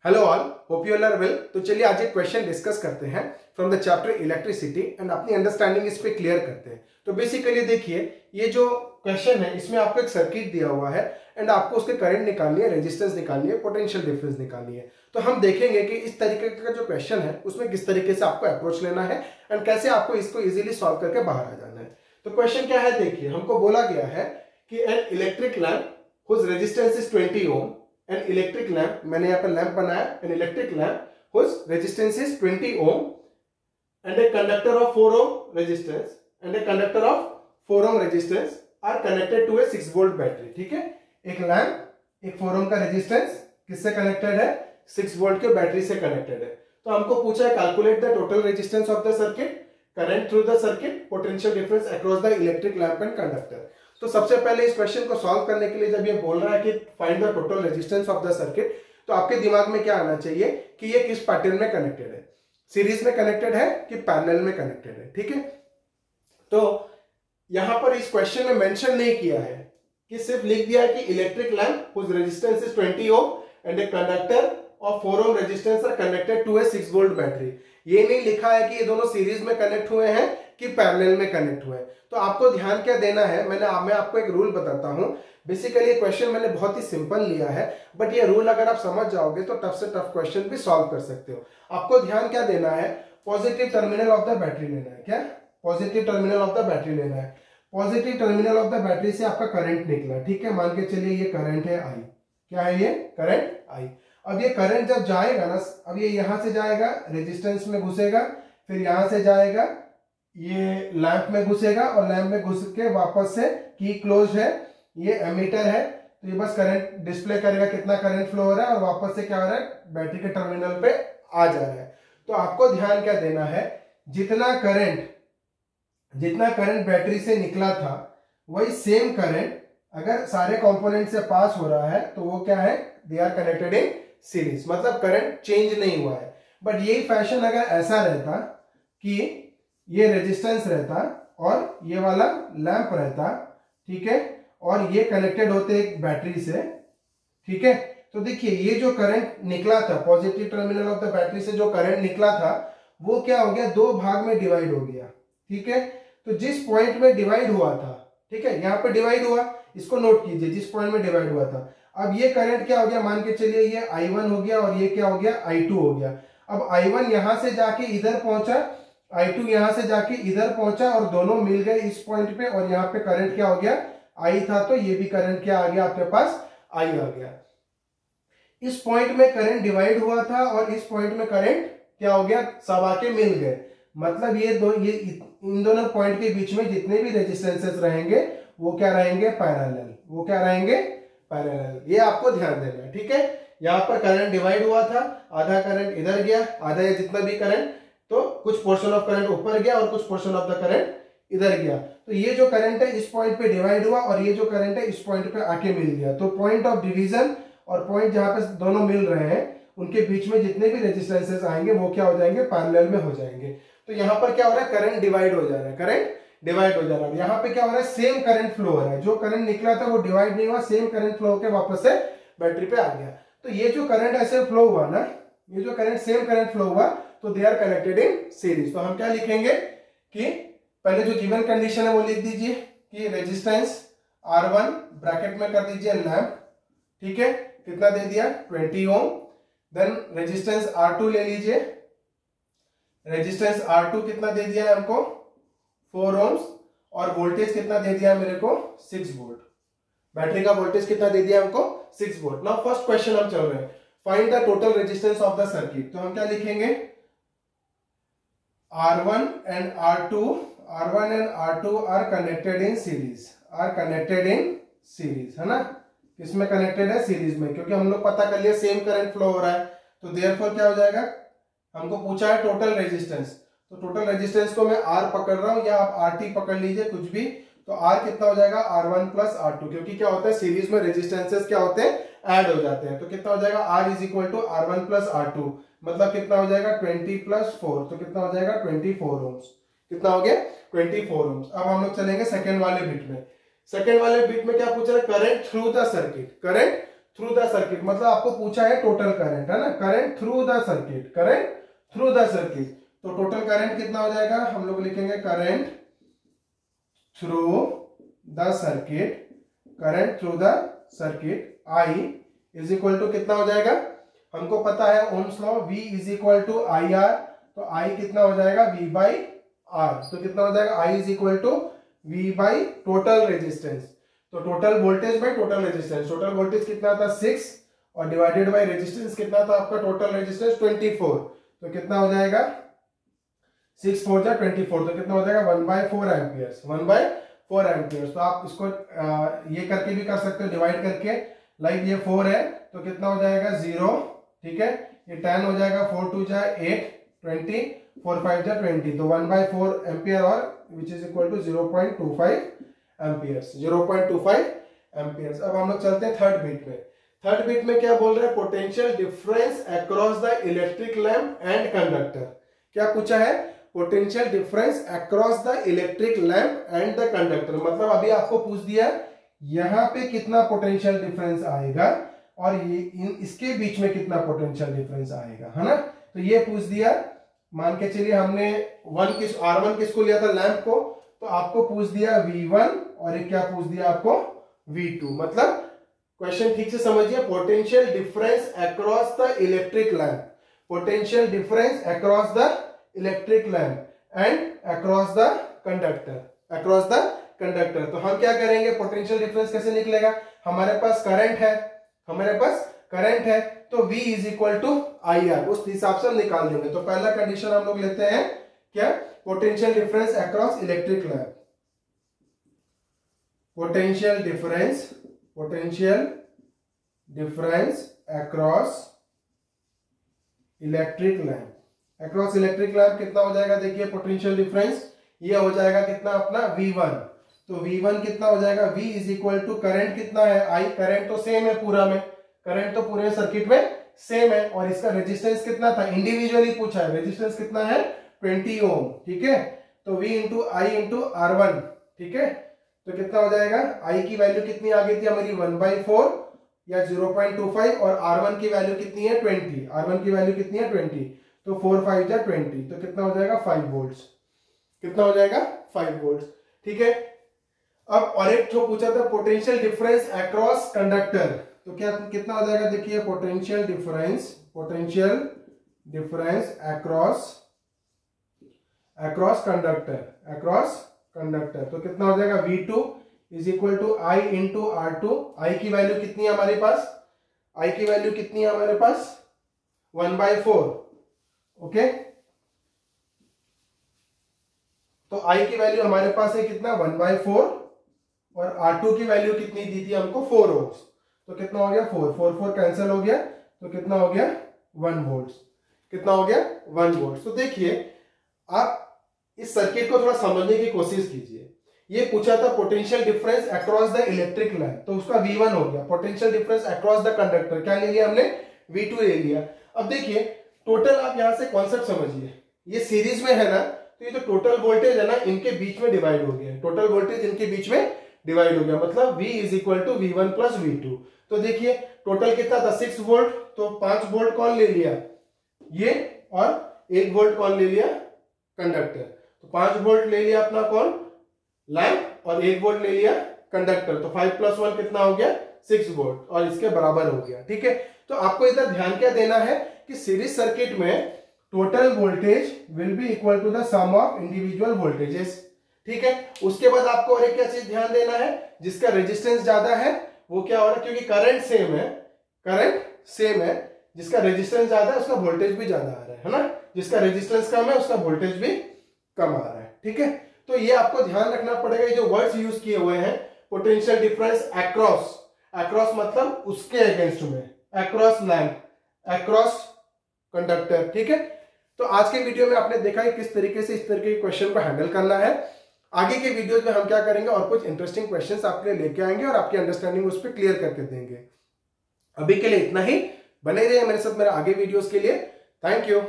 Hello all, hope you all are well. तो चलिए आज एक क्वेश्चन डिस्कस करते हैं from the chapter electricity and अपनी अंडरस्टैंडिंग इस पे क्लियर करते हैं। तो बेसिकली देखिए, ये जो क्वेश्चन है इसमें आपको एक सर्किट दिया हुआ है एंड आपको उसके करंट निकालनी है, रेजिस्टेंस निकालनी है, पोटेंशियल डिफरेंस निकालनी है। तो हम देखेंगे कि इस तरीके का जो क्वेश्चन है उसमें किस तरीके से आपको अप्रोच लेना है एंड कैसे आपको इसको इजीली सॉल्व करके बाहर आ जाना है। तो क्वेश्चन क्या है, देखिए हमको बोला गया है कि an electric lamp whose resistance is 20 ohm, an electric lamp, मैंने यहाँ पर लैम्प बनाया, an electric lamp whose resistance is 20 ohm and a conductor of 4 ohm resistance and a conductor of 4 ohm resistance are connected to a 6 volt battery. ठीक है, एक lamp, एक 4 ओम का resistance किससे कनेक्टेड है? 6 वोल्ट के बैटरी से कनेक्टेड है। तो हमको पूछा है calculate the total resistance of the circuit, current through the circuit, potential difference across the electric lamp and conductor. तो सबसे पहले इस क्वेश्चन को सॉल्व करने के लिए जब ये बोल रहा है कि find the total resistance of the circuit, तो आपके दिमाग में क्या आना चाहिए कि ये किस पैटर्न में कनेक्टेड है, सीरीज में कनेक्टेड है कि पैरेलल में कनेक्टेड है। ठीक है, तो यहां पर इस क्वेश्चन में मेंशन नहीं किया है कि सिर्फ लिख दिया है कि electric lamp whose resistance is 20 ohm and a conductor of 4 ohm resistance are connected to a 6 volt battery. ये नहीं लिखा है कि ये दोनों सीरीज में कनेक्ट हुए हैं कि पैरेलल में कनेक्ट हुए हैं। तो आपको ध्यान क्या देना है, मैं आपको एक रूल बताता हूं। बेसिकली ये क्वेश्चन मैंने बहुत ही सिंपल लिया है, बट ये रूल अगर आप समझ जाओगे तो टफ से टफ क्वेश्चन भी सॉल्व कर सकते हो। आपको ध्यान क्या देना है, positive terminal of the battery लेना है। क्या? Positive terminal of the battery लेना है। Positive terminal of the battery से आपका करंट निकला। ठीक है, मान के चलिए ये करंट है आई। क्या है ये? Current I. अब ये करंट जब जाएगा ना, अब ये यहां से जाएगा, रेजिस्टेंस में घुसेगा, फिर यहां से जाएगा, ये लैंप में घुसेगा और लैंप में घुस के वापस से की क्लोज है, ये एमीटर है, तो ये बस करंट डिस्प्ले करेगा कितना करंट फ्लो हो रहा है और वापस से क्या हो रहा है, बैटरी के टर्मिनल पे आ जा रहा है। तो आपको ध्यान क्या देना है, जितना करंट बैटरी से निकला था वही सेम करंट अगर सारे कंपोनेंट से पास हो रहा है तो वो क्या है, they are connected in series, मतलब करंट चेंज नहीं हुआ है। बट यही फैशन अगर ऐसा रहता कि ये रेजिस्टेंस रहता और ये वाला लैंप रहता, ठीक है, और ये कनेक्टेड होते एक बैटरी से, ठीक है, तो देखिए ये जो करंट निकला था positive terminal of the battery से, जो करंट निकला था वो क्या हो गया, दो भाग में डिवाइड हो गया। ठीक है, तो जिस पॉइंट में डिवाइड हुआ था, ठीक है, यहाँ पे डिवाइड हुआ, इसको नोट कीजिए, जिस पॉइंट में डिवाइड हुआ था, अब ये करंट क्या हो गया, मान के चलिए ये I1 हो गया और ये क्या हो गया, I2 हो गया। अब I1 यहां से जाके इधर पहुंचा, I2 यहां से जाके इधर पहुंचा और दोनों मिल गए इस पॉइंट पे, और यहाँ पे करंट क्या हो गया, I था, तो ये भी करंट क्या आ गया आपके पास, I आ गया। इस पॉइंट में करंट डिवाइड हुआ था और इस पॉइंट में करंट क्या हो गया, सब आके मिल गए, मतलब ये इन दोनों पॉइंट के बीच में जितने भी रेजिस्टेंसेस रहेंगे वो क्या रहेंगे, पैरेलल, वो क्या रहेंगे, पैरेलल। ये आपको ध्यान देना है। ठीक है, यहाँ पर करंट डिवाइड हुआ था, आधा करंट इधर गया, आधा या जितना भी करंट, तो कुछ पोर्शन ऑफ करंट ऊपर गया और कुछ पोर्शन ऑफ द करंट इधर गया। तो ये जो करंट है इस पॉइंट पे डिवाइड हुआ और ये जो करंट है इस पॉइंट पे आके मिल गया। तो पॉइंट ऑफ डिवीजन और पॉइंट जहां पे दोनों मिल रहे हैं उनके बीच में जितने भी रेजिस्टेंसेस आएंगे वो क्या हो जाएंगे, पैरेलल में हो जाएंगे। तो यहाँ पर क्या हो रहा है, करंट डिवाइड हो जा रहा है, करंट डिवाइड हो जा रहा है। यहाँ पे क्या हो रहा है, सेम करंट फ्लो हो रहा है, जो करंट निकला था वो डिवाइड नहीं हुआ, सेम करंट फ्लो होकर वापस से बैटरी पे आ गया। तो ये जो करंट ऐसे फ्लो हुआ ना, ये जो करंट सेम करंट फ्लो हुआ, तो they are connected in series. तो हम क्या लिखेंगे कि पहले जो गिवन कंडीशन है वो लिख दीजिए कि रेजिस्टेंस R1 ब्रैकेट में कर दीजिए लैंप, ठीक है, कितना दे दिया, 20 ओम। देन रेजिस्टेंस R2 ले लीजिए, रेजिस्टेंस R2 कितना दे दिया है हमको, 4 ओम्स, और वोल्टेज कितना दे दिया है मेरे को, 6 वोल्ट। बैटरी का वोल्टेज कितना दे दिया हमको, 6 वोल्ट। नाउ फर्स्ट क्वेश्चन हम चल रहे हैं, find the total resistance of the circuit. तो हम क्या लिखेंगे, R1 and R2 are connected in series, are connected in series, है ना, किसमें कनेक्टेड है, सीरीज में, क्योंकि हम लोग पता कर लिया सेम करंट फ्लो हो रहा है। तो देयरफॉर क्या हो जाएगा, हमको पूछा है टोटल रेजिस्टेंस, तो टोटल रेजिस्टेंस को मैं R पकड़ रहा हूं या आप RT पकड़ लीजिए, कुछ भी। तो R कितना हो जाएगा, R1 प्लस R2, क्योंकि क्या होता है सीरीज में रेजिस्टेंसेस क्या होते हैं, ऐड हो जाते हैं। तो कितना हो जाएगा, R is equal to R1 plus R2, मतलब कितना हो जाएगा 20 प्लस 4, तो कितना हो जाएगा 24 ओम्स। कितना हो गया, 24 ओम्स। अब हम लोग चलेंगे सेकेंड वाले बिट में। सेकेंड वाले बिट में क्या पूछ रहा है, current through the circuit, current through the circuit, मतलब आपको पूछा है टोटल करंट, है ना, current through the circuit, current through the circuit. तो टोटल करंट कितना हो जाएगा, हम लोग लिखेंगे current through the circuit, current through the circuit I is equal to कितना हो जाएगा, हमको पता है ohm's law, V is equal to I R, तो I कितना हो जाएगा V बाई आर, तो कितना हो जाएगा I is equal to V by total resistance, तो total voltage by total resistance, total voltage कितना था 6 और डिवाइडेड बाई रेजिस्टेंस कितना था आपका टोटल रेजिस्टेंस 24, तो कितना हो जाएगा 6 4 जा 24, तो कितना हो जाएगा 1/4 एम्पियर्स, 1/4 एम्पियर्स। तो आप इसको ये करके भी कर सकते हो डिवाइड करके, लाइक ये 4 है तो कितना हो जाएगा 0, ठीक है, ये 10 हो जाएगा, 4 2 जा 8 20, 4 5 जा 20, तो 1/4 एम्पियर और which is equal to 0.25 amperes, 0.25 amperes. अब हम लोग चलते हैं थर्ड बिट में। थर्ड बिट में क्या बोल रहे हैं, potential difference across the electric lamp and conductor. क्या पूछा है, potential difference across the electric lamp and the conductor, मतलब अभी आपको पूछ दिया यहां पे कितना पोटेंशियल डिफरेंस आएगा और ये इसके बीच में कितना पोटेंशियल डिफरेंस आएगा, है ना। तो ये पूछ दिया, मान के चलिए हमने R1 किसको लिया था, लैंप को, तो आपको पूछ दिया V1 और ये क्या पूछ दिया आपको V2, मतलब क्वेश्चन ठीक से समझिए, potential difference across the electric lamp, potential difference across the electric lamp and across the conductor, across the conductor. तो हम क्या करेंगे, पोटेंशियल डिफरेंस कैसे निकलेगा, हमारे पास करंट है, हमारे पास करंट है, तो V is equal to I R, उस हिसाब से हम निकाल देंगे। तो पहला कंडीशन हम लोग लेते हैं क्या, potential difference across electric lamp, potential difference across electric lamp, across electric lamp कितना हो जाएगा, देखिए पोटेंशियल डिफरेंस ये हो जाएगा कितना अपना V1, तो V1 कितना हो जाएगा, V is equal to current कितना है I, करंट तो सेम है पूरा में, करंट तो पूरे सर्किट में सेम है, और इसका रेजिस्टेंस कितना था, इंडिविजुअली पूछा है, रेजिस्टेंस कितना है 20 ओम, ठीक है, तो V इंटू आई इंटू R1, ठीक है, तो कितना हो जाएगा, I की वैल्यू कितनी आ गई थी हमारी 1/4 या 0.25 और R1 की वैल्यू कितनी है 20, R1 की वैल्यू कितनी है 20, तो 4 5 जा 20, तो कितना हो जाएगा 5 वोल्ट्स, कितना हो जाएगा 5 वोल्ट्स, ठीक है। अब और एक तो पूछा था पोटेंशियल डिफरेंस अक्रॉस कंडक्टर, तो क्या कितना हो जाएगा, देखिए पोटेंशियल डिफरेंस अक्रॉस कंडक्टर, तो कितना हो जाएगा V2 is equal to I into R2, I की वैल्यू कितनी है हमारे पास, I की वैल्यू कितनी है हमारे पास 1/4, ओके, तो I की वैल्यू हमारे पास है कितना 1/4 और R2 की वैल्यू कितनी दी थी हमको 4 ओम्स, तो कितना हो गया 4 कैंसिल हो गया, तो कितना हो गया 1 वोल्ट, कितना हो गया 1 वोल्ट। तो देखिए आप इस सर्किट को थोड़ा समझने की कोशिश कीजिए, ये पूछा था potential difference across the electric lamp, तो उसका V1 हो गया, potential difference across the conductor क्या ले लिया हमने, V2 ले लिया। अब देखिए टोटल, आप यहां से कॉन्सेप्ट समझिए, ये सीरीज में है ना, तो ये जो टोटल वोल्टेज है ना इनके बीच में डिवाइड हो गया, टोटल वोल्टेज इनके बीच में डिवाइड हो गया, मतलब V is equal to V1 plus V2। तो देखिए टोटल कितना था 6 वोल्ट, तो 5 वोल्ट कौन ले लिया ये, और 1 वोल्ट कौन ले लिया कंडक्टर, तो 5 वोल्ट ले लिया अपना कौन लैंप और 1 वोल्ट ले लिया कंडक्टर, तो 5 + 1 कितना हो गया 6 वोल्ट और इसके बराबर हो गया, ठीक है। तो आपको इधर ध्यान क्या देना है कि सीरीज सर्किट में total voltage will be equal to the sum of individual voltages, ठीक है। उसके बाद आपको और एक क्या चीज ध्यान देना है, जिसका रेजिस्टेंस ज्यादा है वो क्या हो रहा है, क्योंकि करंट सेम है, जिसका रेजिस्टेंस ज्यादा है उसका वोल्टेज भी ज्यादा आ रहा है ना, जिसका रेजिस्टेंस कम है उसका वोल्टेज भी कम आ रहा है, ठीक है। तो ये आपको ध्यान रखना पड़ेगा, ये जो वर्ड्स यूज किए हुए हैं पोटेंशियल डिफरेंस अक्रॉस मतलब उसके अगेंस्ट में, अक्रॉस लैंप, अक्रॉस कंडक्टर, ठीक है। तो आज के वीडियो में आपने देखा है किस तरीके से इस तरीके के क्वेश्चन को हैंडल करना है। आगे के वीडियोस में हम क्या करेंगे, और कुछ इंटरेस्टिंग क्वेश्चंस आपके लिए लेके आएंगे और आपकी अंडरस्टैंडिंग उस पर क्लियर करके देंगे। अभी के लिए इतना ही, बने रहिए मेरे साथ मेरे आगे वीडियोस के लिए। Thank you.